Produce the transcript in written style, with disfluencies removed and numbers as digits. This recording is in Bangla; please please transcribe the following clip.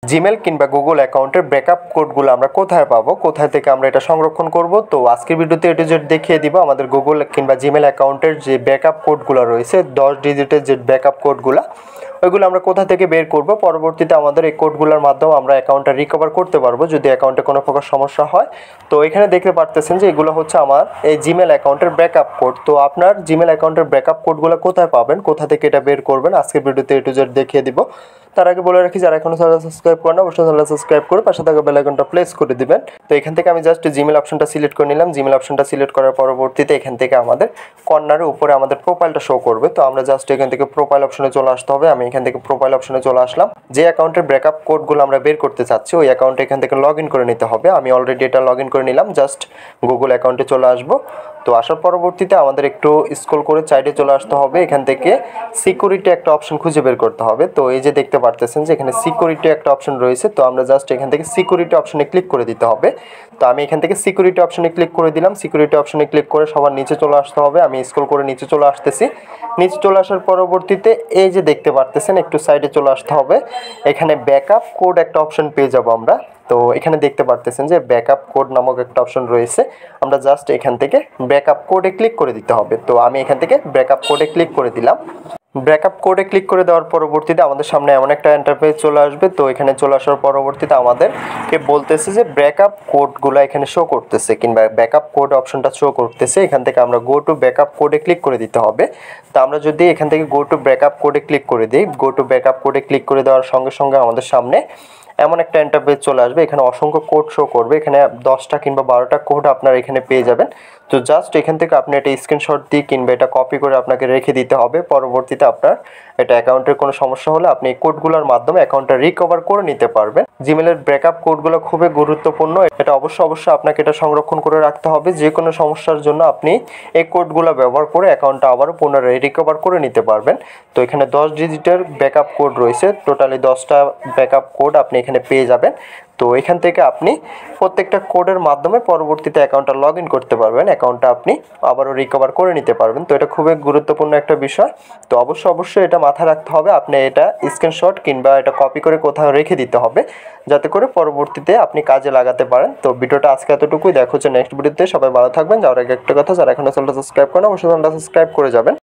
জিমেল কিংবা গুগল অ্যাকাউন্টের ব্যাকআপ কোডগুলো আমরা কোথায় পাবো, কোথায় থেকে আমরা এটা সংরক্ষণ করব। তো আজকের ভিডিওতে এ টু জেড দেখিয়ে দিব আমাদের গুগল কিংবা জিমেল অ্যাকাউন্টের যে ব্যাকআপ কোডগুলো রয়েছে 10 ডিজিটের যে ব্যাকআপ কোডগুলো, ওইগুলো আমরা কোথা থেকে বের করব। পরবর্তীতে আমাদের এই কোডগুলোর মাধ্যমে আমরা অ্যাকাউন্টটা রিকভার করতে পারবো যদি অ্যাকাউন্টে কোনো প্রকার সমস্যা হয়। তো এখানে দেখতে পারতেছেন যে এগুলো হচ্ছে আমার এই জিমেল অ্যাকাউন্টের ব্যাকআপ কোড। তো আপনার জিমেল অ্যাকাউন্টের ব্যাকআপ কোডগুলো কোথায় পাবেন, কোথা থেকে এটা বের করবেন, আজকের ভিডিওতে এ টু জেড দেখিয়ে দিব। তার আগে বলে রাখি, যারা এখনো চ্যানেল সাবস্ক্রাইব করেন অবশ্যই চ্যানেল সাবস্ক্রাইব করে পাশে থাকা বেল আইকনটা প্রেস করে দিবেন। তো এখান থেকে আমি জাস্ট জিমেল অপশনটা সিলেক্ট করে নিলাম। জিমেল অপশনটা সিলেক্ট করার পরবর্তীতে এখান থেকে আমাদের কর্নারের উপরে আমাদের প্রোফাইলটা শো করবে। তো আমরা জাস্ট এখান থেকে প্রোফাইল অপশনে চলে আসতে হবে। আমি এখান থেকে প্রোফাইল অপশনে চলে আসলাম। যে অ্যাকাউন্টের ব্যাকআপ কোডগুলো আমরা বের করতে চাচ্ছি ওই অ্যাকাউন্টে এখান থেকে লগ ইন করে নিতে হবে। আমি অলরেডি এটা লগ ইন করে নিলাম। জাস্ট গুগল অ্যাকাউন্টে চলে আসবো। তো আসার পরবর্তীতে আমাদের একটু স্ক্রল করে সাইডে চলে আসতে হবে। এখান থেকে সিকিউরিটি একটা অপশন খুঁজে বের করতে হবে। তো এই যে দেখতে পারতেছেন যে এখানে সিকিউরিটি একটা অপশন রয়েছে। তো আমরা জাস্ট এখান থেকে সিকিউরিটি অপশনে ক্লিক করে দিতে হবে। তো আমি এখান থেকে সিকিউরিটি অপশনে ক্লিক করে দিলাম। সিকিউরিটি অপশনে ক্লিক করে সবার নিচে চলে আসতে হবে। আমি স্ক্রল করে নিচে চলে আসতেছি। নিচে চলে আসার পরবর্তীতে এই যে দেখতে পারতেছেন একটু সাইডে চলে আসতে হবে। এখানে ব্যাকআপ কোড একটা অপশন পেয়ে যাব আমরা। তো এখানে দেখতে পারতেছেন যে ব্যাকআপ কোড নামক একটা অপশন রয়েছে। আমরা জাস্ট এখান থেকে ব্যাকআপ কোডে ক্লিক করে দিতে হবে। তো আমি এখান থেকে ব্যাকআপ কোডে ক্লিক করে দিলাম। ব্যাকআপ কোডে ক্লিক করে দেওয়ার পরবর্তীতে আমাদের সামনে এমন একটা ইন্টারফেস চলে আসবে। তো এখানে চলে আসার পরবর্তীতে আমাদেরকে বলতেছে যে ব্যাকআপ কোডগুলো এখানে শো করতেছে কিংবা ব্যাকআপ কোড অপশনটা শো করতেছে। এখান থেকে আমরা গো টু ব্যাকআপ কোডে ক্লিক করে দিতে হবে। তো আমরা যদি এখান থেকে গো টু ব্যাকআপ কোডে ক্লিক করে দিই, গো টু ব্যাকআপ কোডে ক্লিক করে দেওয়ার সঙ্গে সঙ্গে আমাদের সামনে এমন একটা ইন্টারফেস চলে আসবে। এখানে অসংখ্য কোড শো করবে। এখানে 10টা কিংবা 12টা কোড আপনারা এখানে পেয়ে যাবেন। তো জাস্ট এখান থেকে আপনি এটা স্ক্রিনশট দিয়ে কিংবা এটা কপি করে আপনাকে রেখে দিতে হবে। পরবর্তীতে আপনার এটা অ্যাকাউন্টের কোনো সমস্যা হলে আপনি এই কোডগুলোর মাধ্যমে অ্যাকাউন্টটা রিকভার করে নিতে পারবেন। জিমেলের ব্যাকআপ কোডগুলো খুবই গুরুত্বপূর্ণ। এটা অবশ্যই আপনাকে এটা সংরক্ষণ করে রাখতে হবে। যে কোনো সমস্যার জন্য আপনি এই কোডগুলো ব্যবহার করে অ্যাকাউন্টটা আবারও পুনরায় রিকভার করে নিতে পারবেন। তো এখানে 10 ডিজিটের ব্যাকআপ কোড রয়েছে। টোটালি 10টা ব্যাকআপ কোড আপনি এখানে পেয়ে যাবেন। তো এখান থেকে আপনি প্রত্যেকটা কোডের মাধ্যমে পরবর্তীতে অ্যাকাউন্টটা লগ ইন করতে পারবেন। অ্যাকাউন্টটা আপনি আবারও রিকভার করে নিতে পারবেন। তো এটা খুবই গুরুত্বপূর্ণ একটা বিষয়। তো অবশ্যই এটা মাথায় রাখতে হবে। আপনি এটা স্ক্রিনশট কিংবা এটা কপি করে কোথাও রেখে দিতে হবে যাতে করে পরবর্তীতে আপনি কাজে লাগাতে পারেন। তো ভিডিওটা আজকে এতটুকুই। দেখা হচ্ছে নেক্সট ভিডিওতে। সবাই ভালো থাকবেন। যাওয়ার আগে একটা কথা, যারা এখনো চ্যানেলটা সাবস্ক্রাইব করেন অবশ্যই চ্যানেলটা সাবস্ক্রাইব করে যাবেন।